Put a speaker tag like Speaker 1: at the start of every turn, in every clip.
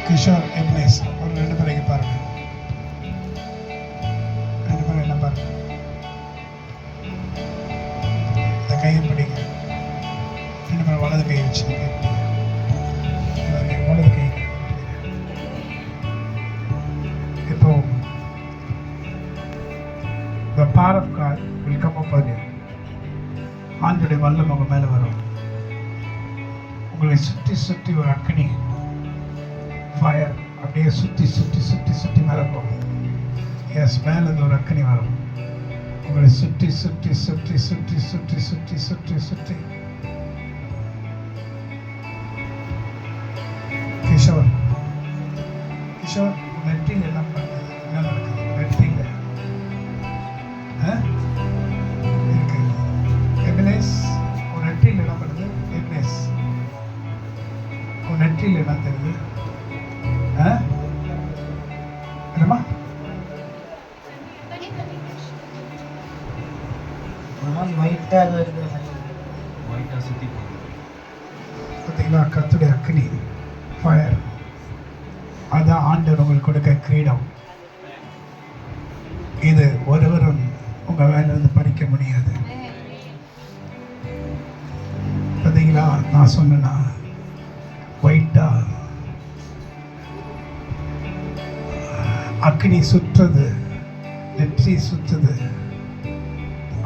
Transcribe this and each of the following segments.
Speaker 1: Kishore MS ஒரு 2 பேரைக்கு பாருங்க. 2 பேரும் என்ன பாருங்க, இந்த கையை பிடிங்க. 2 பேரும் வலது கை வச்சு வலது கை. இப்போ the power of God will come upon you. ஆண்டுடைய வல்லம் உங்க மேல வரும். உங்களை சுற்றி சுற்றி ஒரு அக்னி ஃபயர் அப்படியே சுற்றி சுற்றி சுற்றி சுற்றி மேலே போகும். எஸ், மேலே ஒரு அக்னி வரும். உங்களை சுற்றி சுற்றி சுற்றி சுற்றி சுற்றி சுற்றி சுற்றி சுற்றி. கிஷோர் கிஷோர் நெட்டிங் எல்லாம் பண்ணுது. என்ன நடக்குது நெட்டிங் இருக்கு. எபினேஸ் ஒரு நெட்டில் என்ன பண்ணுது? எபினேஸ் ஒரு நெட்டில் என்ன தெரியுது? என்னம்மா பார்த்தீங்களா? கர்த்தருடைய அக்னி ஃபயர், அதான் ஆண்டவர் உங்களுக்கு கொடுக்க கிரீடம். இது ஒருவரும் உங்க வேலை இருந்து பறிக்க முடியாது. பார்த்தீங்களா? நான் சொன்னா ஒயிட்டா அக்னி சுற்றுது, நெற்றி சுற்றுது,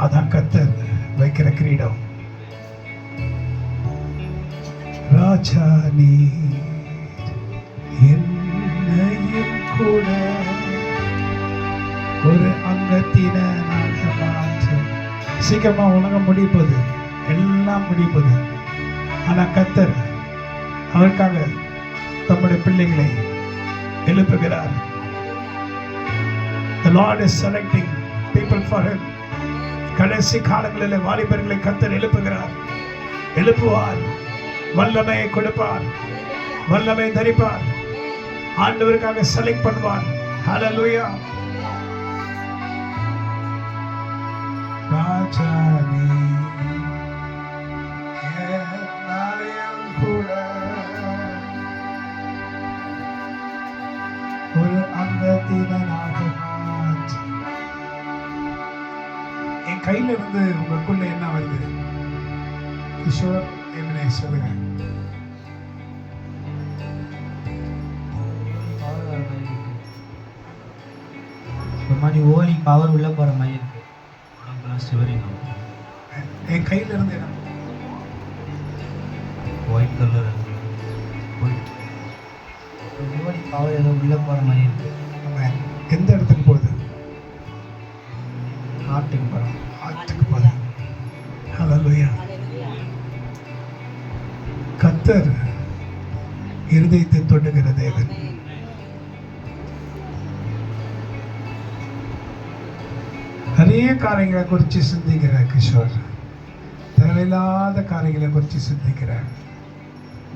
Speaker 1: அதான் கர்த்தர் வைக்கிற கிரீடம். ராஜா நீ என்னையும் கூட ஒரு அங்கத்தினாக மாற்று. சீக்கிரமா உலகம் முடிப்பது, எல்லாம் முடிப்பது. ஆனா கர்த்தர் அவருக்காக தம்முடைய பிள்ளைகளை எழுப்புகிறார். The Lord is selecting people for him. கடைசி காலங்களில் வாலிபர்களை கர்த்தர் எழுப்புகிறார், எழுப்புவார், வல்லமையை கொடுப்பார், வல்லமை தரிப்பார், ஆண்டவருக்காக செலக்ட் பண்ணுவார். ஹல்லேலூயா. ராஜானி என்னையும் கூட ஒரு அங்கத்தினாக மாற்று. என் கையில இருந்து உங்களுக்குள்ள என்ன வருது? கிஷோர் என்ன சொல்லுங்க.
Speaker 2: ஓலி பவர் உள்ள போற மாதிரி இருக்கு.
Speaker 1: என் கையில இருந்து என்ன?
Speaker 2: ஒயிட் கலர் ஓலி பவர் ஏதோ உள்ள போற மாதிரி இருக்கு.
Speaker 1: எந்த இடத்துக்கு போகுது?
Speaker 2: ஹார்ட்டுக்கு போகிறோம்.
Speaker 1: ஹார்ட்டுக்கு போகுது. ஹல்லேலூயா. கர்த்தர் இருதயத்தை தொடுகிற தேவன். நிறைய காரியங்களை குறித்து சிந்திக்கிற கிஷோர், தேவையில்லாத காரியங்களை குறித்து சிந்திக்கிற,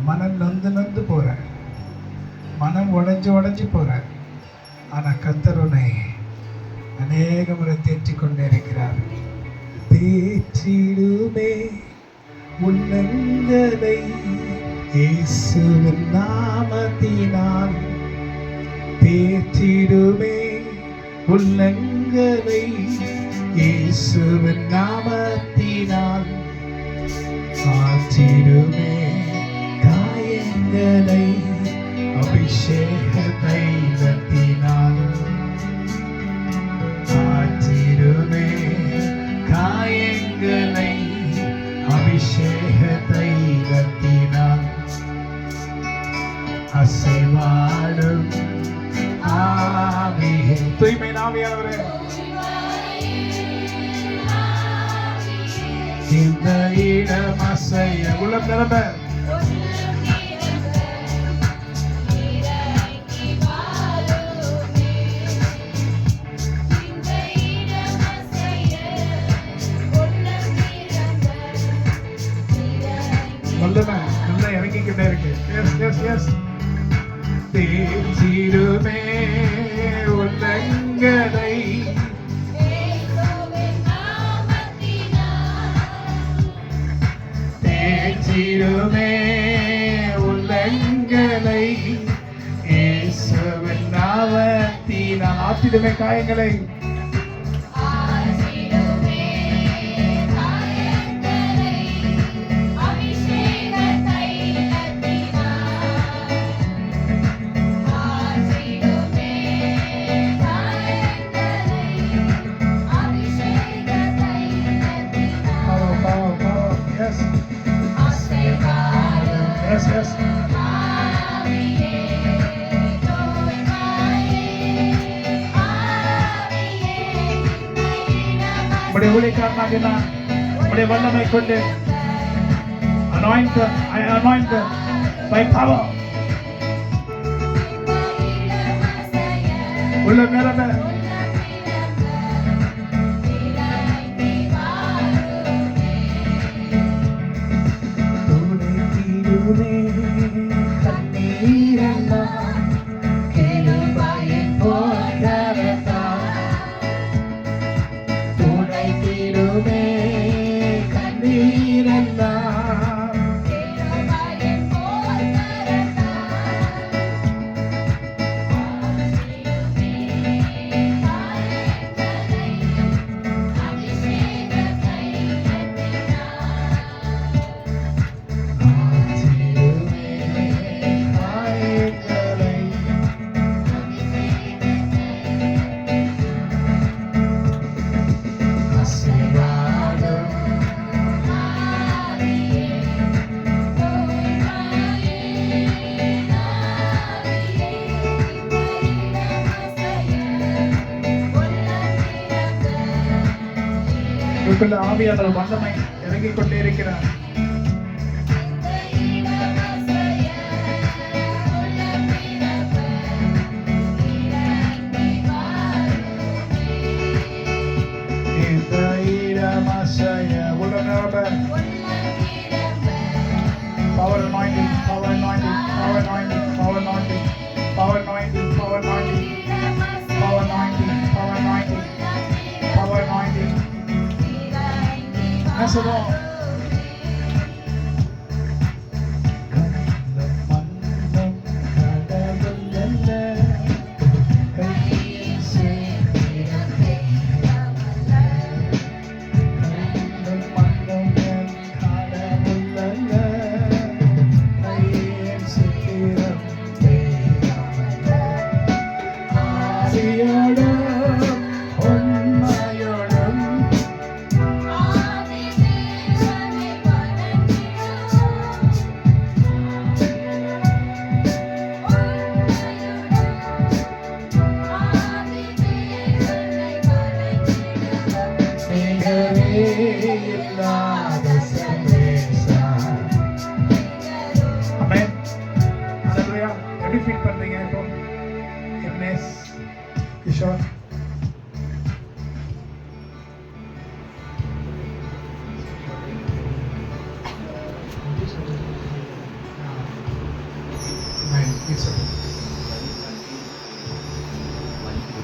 Speaker 1: மனம் நொந்து நொந்து போற, மனம் உடைஞ்சு உடைஞ்சு போற. ஆனா கர்த்தர் உன்னை அநேக முறை தேற்றிக் கொண்டே இருக்கிறார். தேற்றிடுமே உள்ளங்களை இயேசுவின் நாமத்தினால், தேற்றிடுமே உள்ளங்களை இயேசுவின் நாமத்தினால், ஆற்றிடுமே காயங்களை அபிஷேக தைலத்தினால், ஆற்றிடுமே காயங்களை அபிஷேக தைலத்தினால், அசைவாடும் ஆவியே. தூய்மை ஆவியானவரே, இந்த இடம் அசைய உள்ளம் நிரம்ப, வல்லமை நல்லா இறங்கிக்கிட்டே இருக்கு. S S S. தேற்றிடுமே உள்ளங்களை தேற்றிடுமே உள்ளங்களை ஆற்றிடுமே காயங்களை. Power, power, power. Yes. Yes, yes. உம்முடைய ஊழியக்காரனாகிய நான் உம்முடைய வல்லமை கொண்டு anoint them, I anoint them by power. உள்ள நிரம்ப துணைத்திடுமே கண்ணீரெல்லாம் கிருபையின் போர்க்கரத்தால். துணைத்திடுமே கண்ணீரெல்லாம் ஆற்றிடுமே காயங்களை. ஆசீர்வாதம் உங்களுக்குள்ள ஆவியானவர் வல்லமை இறங்கிக் கொண்டே இருக்கிறார். இந்த இடம் அசைய உள்ள நிரம்ப power anointing, power anointing, power anointing, power anointing, power anointing, power anointing, power anointing, power anointing, power anointing. That's it all. Amen. Hallelujah. எப்படி ஃபீல் பண்றீங்க இப்போ? எம்எஸ் கிஷோர்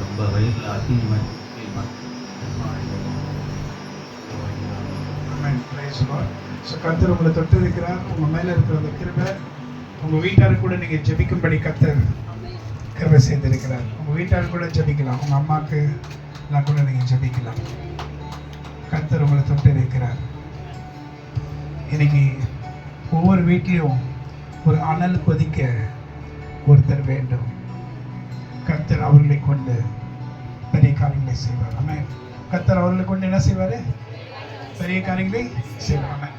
Speaker 2: ரொம்ப வயிறுல அதிகமாக
Speaker 1: கர்த்தர் உங்களை தொட்டு இருக்கிறார். உங்க மேல இருக்கிற அந்த கிருபை உங்க வீட்டாரு கூட நீங்க ஜெபிக்கும்படி கர்த்தர் கிருபை செய்திருக்கிறார். உங்க வீட்டாரு கூட ஜெபிக்கலாம். உங்க அம்மாக்கு எல்லாம் கூட நீங்க ஜெபிக்கலாம். கர்த்தர் உங்களை தொட்டு இருக்கிறார். இன்னைக்கு ஒவ்வொரு வீட்லயும் ஒரு அனல் கொதிக்க ஒருத்தர் வேண்டும். கர்த்தர் அவர்களை கொண்டு பெரிய காரியங்களை செய்வார். ஆமென். கர்த்தர் அவர்களை கொண்டு என்ன செய்வாரு? பெரிய காரியங்களை செய்வார். ஆமென்.